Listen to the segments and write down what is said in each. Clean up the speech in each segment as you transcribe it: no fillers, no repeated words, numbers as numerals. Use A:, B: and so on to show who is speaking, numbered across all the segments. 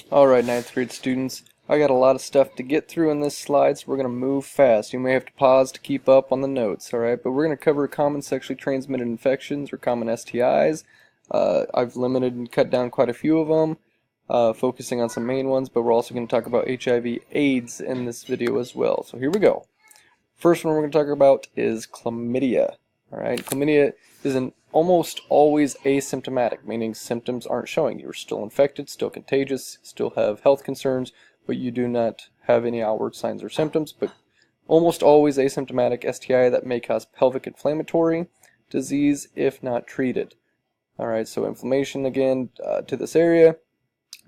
A: Alright, ninth grade students, I got a lot of stuff to get through in this slide, so we're going to move fast. You may have to pause to keep up on the notes, alright? But we're going to cover common sexually transmitted infections, or common STIs. I've limited and cut down quite a few of them, focusing on some main ones, but we're also going to talk about HIV/AIDS in this video as well. So here we go. First one we're going to talk about is chlamydia. Alright, chlamydia is almost always asymptomatic, meaning symptoms aren't showing. You're still infected, still contagious, still have health concerns, but you do not have any outward signs or symptoms, but almost always asymptomatic STI that may cause pelvic inflammatory disease if not treated. Alright, so inflammation again to this area,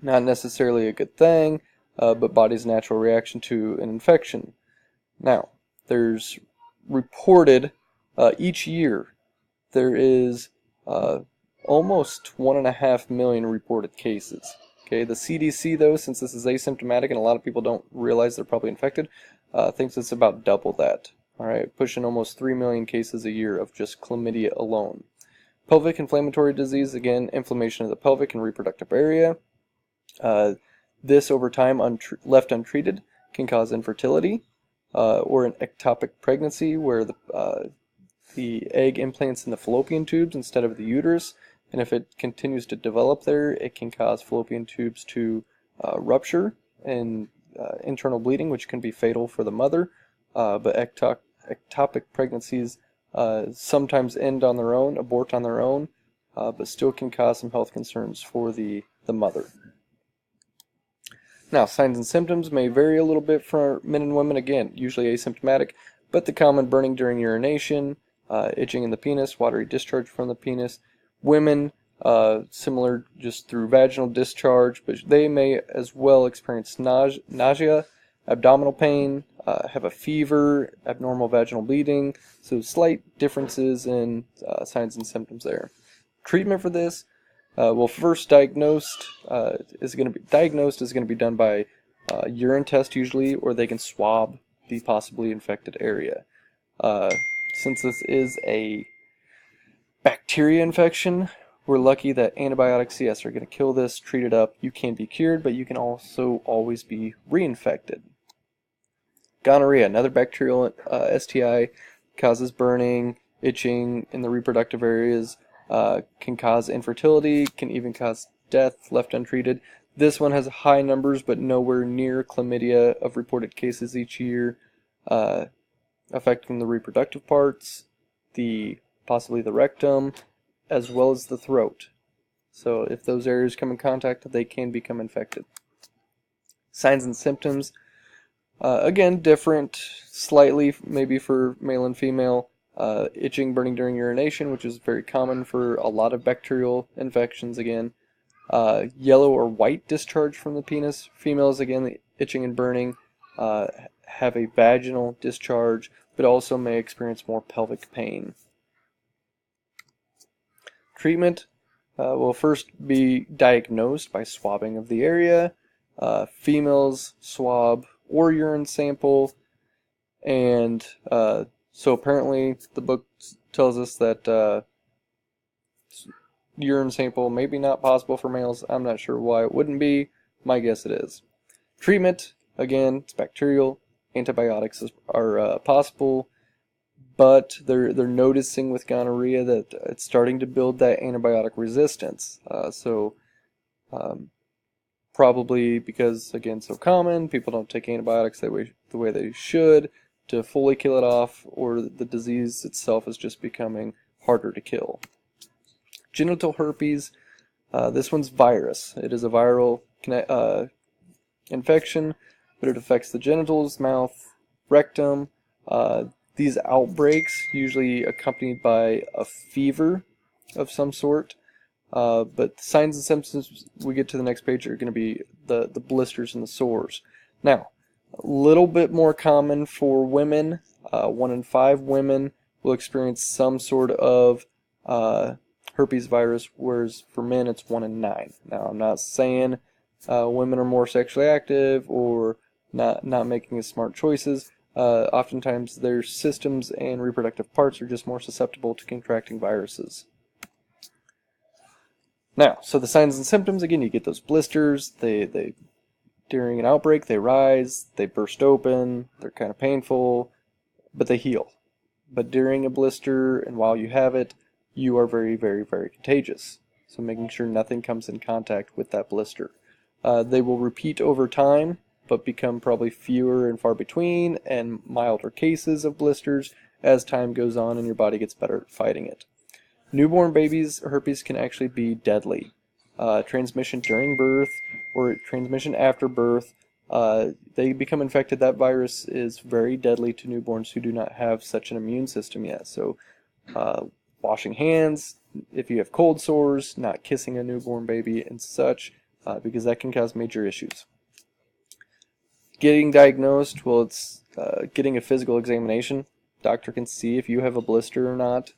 A: not necessarily a good thing, but body's natural reaction to an infection. Now, there's reported each year there is almost 1.5 million reported cases. Okay, the CDC though, since this is asymptomatic and a lot of people don't realize they're probably infected, thinks it's about double that. Alright, pushing almost 3 million cases a year of just chlamydia alone. Pelvic inflammatory disease, again, inflammation of the pelvic and reproductive area. This over time, left untreated, can cause infertility or an ectopic pregnancy where the egg implants in the fallopian tubes instead of the uterus, and if it continues to develop there, it can cause fallopian tubes to rupture and internal bleeding, which can be fatal for the mother. But ectopic pregnancies sometimes end on their own, abort on their own, but still can cause some health concerns for the mother. Now, signs and symptoms may vary a little bit for men and women, again, usually asymptomatic, but the common burning during urination, itching in the penis, watery discharge from the penis. Women, similar just through vaginal discharge, but they may as well experience nausea, abdominal pain, have a fever, abnormal vaginal bleeding, so slight differences in signs and symptoms there. Treatment for this, well, first diagnosed is going to be done by urine test usually, or they can swab the possibly infected area. Since this is a bacteria infection, we're lucky that antibiotics, yes, are going to kill this, treat it up. You can be cured, but you can also always be reinfected. Gonorrhea, another bacterial STI, causes burning, itching in the reproductive areas, can cause infertility, can even cause death left untreated. This one has high numbers, but nowhere near chlamydia of reported cases each year, affecting the reproductive parts, possibly the rectum, as well as the throat. So if those areas come in contact, they can become infected. Signs and symptoms, again, different slightly, maybe for male and female. Itching, burning during urination, which is very common for a lot of bacterial infections again. Yellow or white discharge from the penis. Females, again, the itching and burning, have a vaginal discharge, but also may experience more pelvic pain. Treatment will first be diagnosed by swabbing of the area. Females swab or urine sample, and so apparently the book tells us that urine sample maybe not possible for males. I'm not sure why it wouldn't be. My guess it is. Treatment, again, it's bacterial. Antibiotics are possible, but they're noticing with gonorrhea that it's starting to build that antibiotic resistance. Probably because, again, so common, people don't take antibiotics the way they should to fully kill it off, or the disease itself is just becoming harder to kill. Genital herpes, this one's virus. It is a viral infection, but it affects the genitals, mouth, rectum. These outbreaks usually accompanied by a fever of some sort. But the signs and symptoms we get to the next page are going to be the blisters and the sores. Now, a little bit more common for women. 1 in 5 women will experience some sort of herpes virus, whereas for men it's 1 in 9. Now, I'm not saying women are more sexually active or not making as smart choices. Oftentimes their systems and reproductive parts are just more susceptible to contracting viruses. Now, so the signs and symptoms, again, you get those blisters, they During an outbreak, they rise, they burst open, they're kind of painful, but they heal. But during a blister and while you have it, you are very, very, very contagious. So making sure nothing comes in contact with that blister. They will repeat over time, but become probably fewer and far between and milder cases of blisters as time goes on and your body gets better at fighting it. Newborn babies' herpes can actually be deadly. Transmission during birth or transmission after birth, they become infected. That virus is very deadly to newborns who do not have such an immune system yet. So washing hands, if you have cold sores, not kissing a newborn baby and such, because that can cause major issues. Getting diagnosed, well, it's getting a physical examination. Doctor can see if you have a blister or not.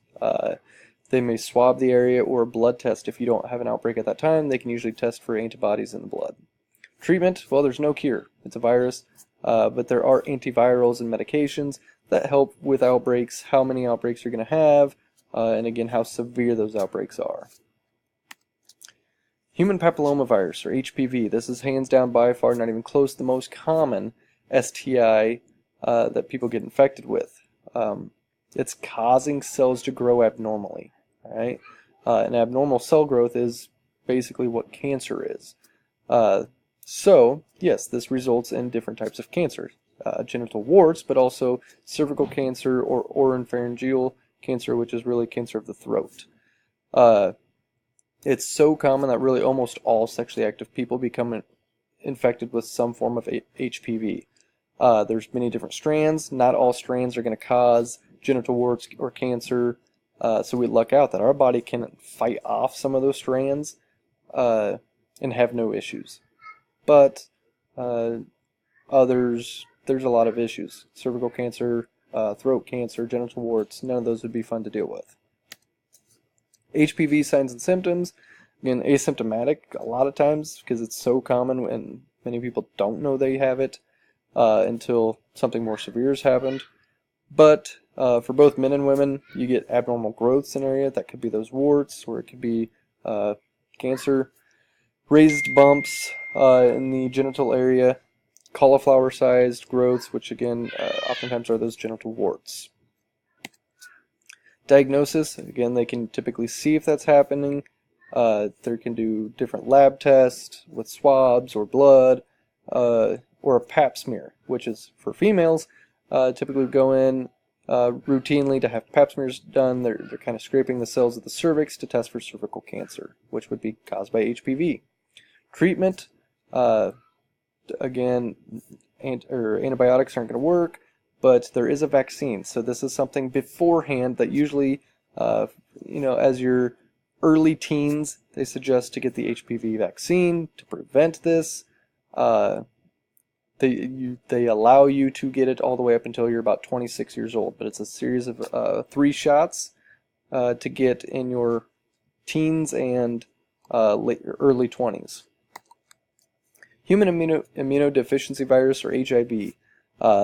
A: They may swab the area or a blood test. If you don't have an outbreak at that time, they can usually test for antibodies in the blood. Treatment, well, there's no cure. It's a virus, but there are antivirals and medications that help with outbreaks, how many outbreaks you're going to have, and again, how severe those outbreaks are. Human papillomavirus, or HPV. This is hands down by far, not even close, the most common STI that people get infected with. It's causing cells to grow abnormally. All right? And abnormal cell growth is basically what cancer is. So, yes, this results in different types of cancer. Genital warts, but also cervical cancer or oropharyngeal cancer, which is really cancer of the throat. It's so common that really almost all sexually active people become infected with some form of HPV. There's many different strands. Not all strands are going to cause genital warts or cancer, so we luck out that our body can fight off some of those strands and have no issues. But others, there's a lot of issues. Cervical cancer, throat cancer, genital warts, none of those would be fun to deal with. HPV signs and symptoms, again, asymptomatic a lot of times because it's so common and many people don't know they have it until something more severe has happened. But for both men and women, you get abnormal growths in area. That could be those warts, or it could be cancer. Raised bumps in the genital area, cauliflower-sized growths, which again, oftentimes are those genital warts. Diagnosis, again, they can typically see if that's happening. They can do different lab tests with swabs or blood, or a pap smear, which is for females. Typically go in routinely to have pap smears done. They're kind of scraping the cells of the cervix to test for cervical cancer, which would be caused by HPV. Treatment, again, antibiotics aren't going to work, but there is a vaccine. So this is something beforehand that usually, as your early teens, they suggest to get the HPV vaccine to prevent this. They allow you to get it all the way up until you're about 26 years old, but it's a series of 3 shots to get in your teens and early 20s. Human immunodeficiency virus, or HIV.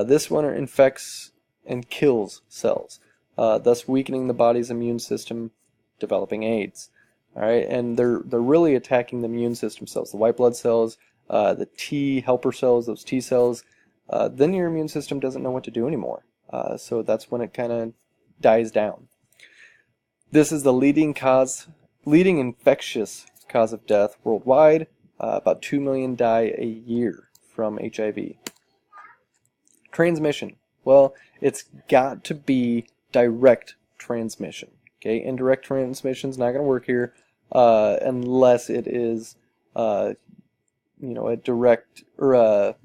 A: This one infects and kills cells, thus weakening the body's immune system, developing AIDS. All right, and they're really attacking the immune system cells, the white blood cells, the T helper cells, those T cells. Then your immune system doesn't know what to do anymore. So that's when it kind of dies down. This is the leading infectious cause of death worldwide. About 2 million die a year from HIV. Transmission. Well, it's got to be direct transmission. Okay, indirect transmission is not going to work here unless it is, a direct or a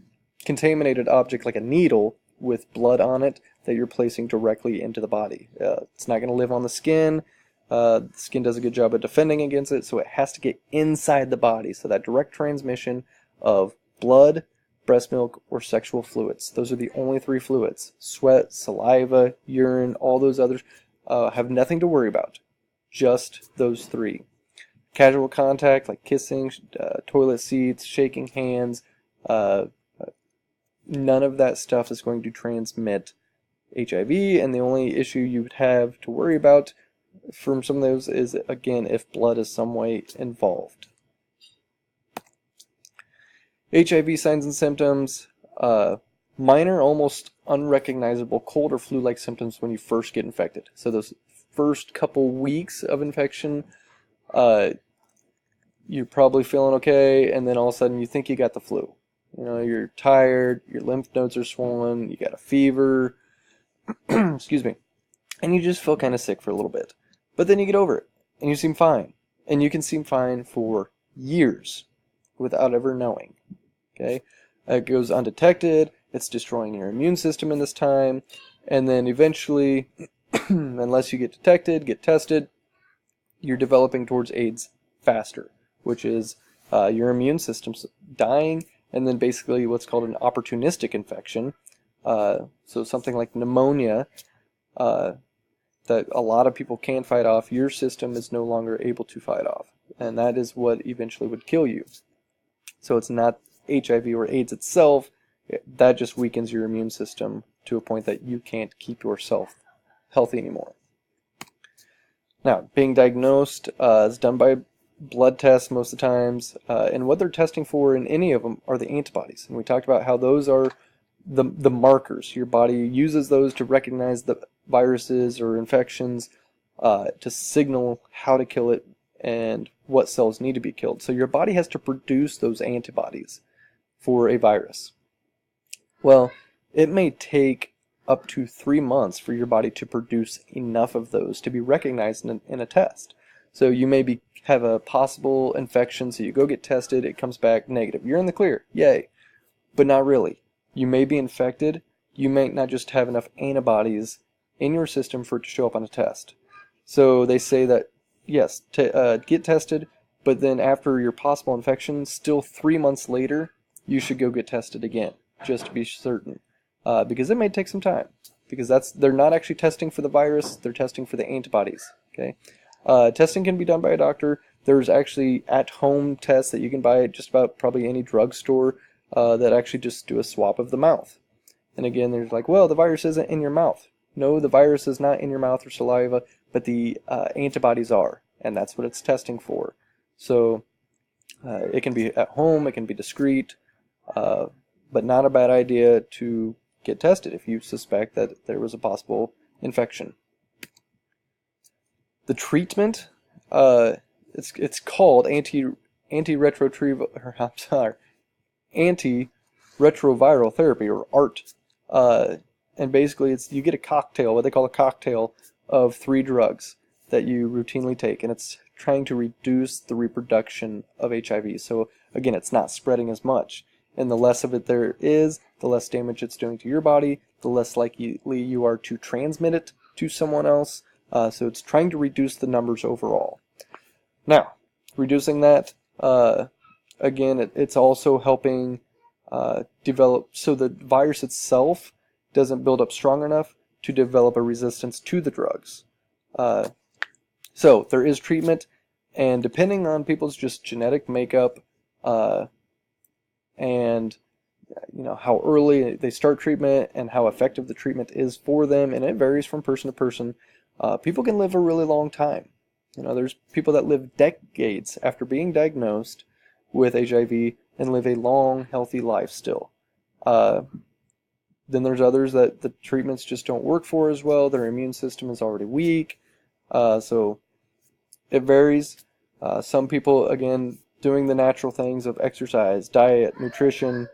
A: contaminated object like a needle with blood on it that you're placing directly into the body. It's not going to live on the skin. The skin does a good job of defending against it, so it has to get inside the body. So that direct transmission of blood, breast milk, or sexual fluids. Those are the only 3 fluids. Sweat, saliva, urine, all those others have nothing to worry about. Just those 3. Casual contact like kissing, toilet seats, shaking hands, none of that stuff is going to transmit HIV, and the only issue you would have to worry about from some of those is, again, if blood is some way involved. HIV signs and symptoms, minor, almost unrecognizable cold or flu-like symptoms when you first get infected. So those first couple weeks of infection, you're probably feeling okay, and then all of a sudden you think you got the flu. You know, you're tired, your lymph nodes are swollen, you got a fever, excuse me, and you just feel kind of sick for a little bit. But then you get over it, and you seem fine. And you can seem fine for years without ever knowing. Okay? It goes undetected, it's destroying your immune system in this time, and then eventually, unless you get detected, get tested, you're developing towards AIDS faster, which is your immune system's dying, and then basically what's called an opportunistic infection. So something like pneumonia that a lot of people can't fight off, your system is no longer able to fight off. And that is what eventually would kill you. So it's not HIV or AIDS itself, that just weakens your immune system to a point that you can't keep yourself healthy anymore. Now, being diagnosed is done by blood tests most of the times, and what they're testing for in any of them are the antibodies. And we talked about how those are the markers. Your body uses those to recognize the viruses or infections to signal how to kill it and what cells need to be killed. So your body has to produce those antibodies for a virus. Well, it may take up to 3 months for your body to produce enough of those to be recognized in a test. So you may have a possible infection, so you go get tested, it comes back negative. You're in the clear, yay. But not really. You may be infected, you may not just have enough antibodies in your system for it to show up on a test. So they say that, yes, get tested, but then after your possible infection, still 3 months later, you should go get tested again, just to be certain. Because it may take some time. Because they're not actually testing for the virus, they're testing for the antibodies. Okay? Testing can be done by a doctor. There's actually at-home tests that you can buy at just about probably any drugstore that actually just do a swab of the mouth. And again, there's like, well, the virus isn't in your mouth. No, the virus is not in your mouth or saliva, but the antibodies are, and that's what it's testing for. So it can be at home, it can be discreet, but not a bad idea to get tested if you suspect that there was a possible infection. The treatment, it's called antiretroviral therapy, or ART. And basically you get a cocktail, what they call a cocktail of 3 drugs that you routinely take, and it's trying to reduce the reproduction of HIV. So again, it's not spreading as much, and the less of it there is, the less damage it's doing to your body, the less likely you are to transmit it to someone else. So it's trying to reduce the numbers overall. Now, reducing that, again, it's also helping develop, so the virus itself doesn't build up strong enough to develop a resistance to the drugs. So there is treatment, and depending on people's just genetic makeup and how early they start treatment and how effective the treatment is for them, and it varies from person to person, people can live a really long time. There's people that live decades after being diagnosed with HIV and live a long, healthy life still. Then there's others that the treatments just don't work for as well. Their immune system is already weak. So it varies. Some people, again, doing the natural things of exercise, diet, nutrition,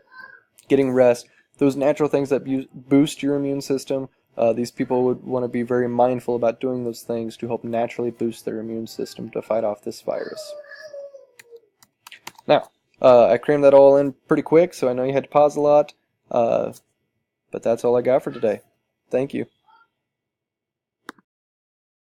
A: getting rest, those natural things that boost your immune system, these people would want to be very mindful about doing those things to help naturally boost their immune system to fight off this virus. Now, I crammed that all in pretty quick, so I know you had to pause a lot. But that's all I got for today. Thank you.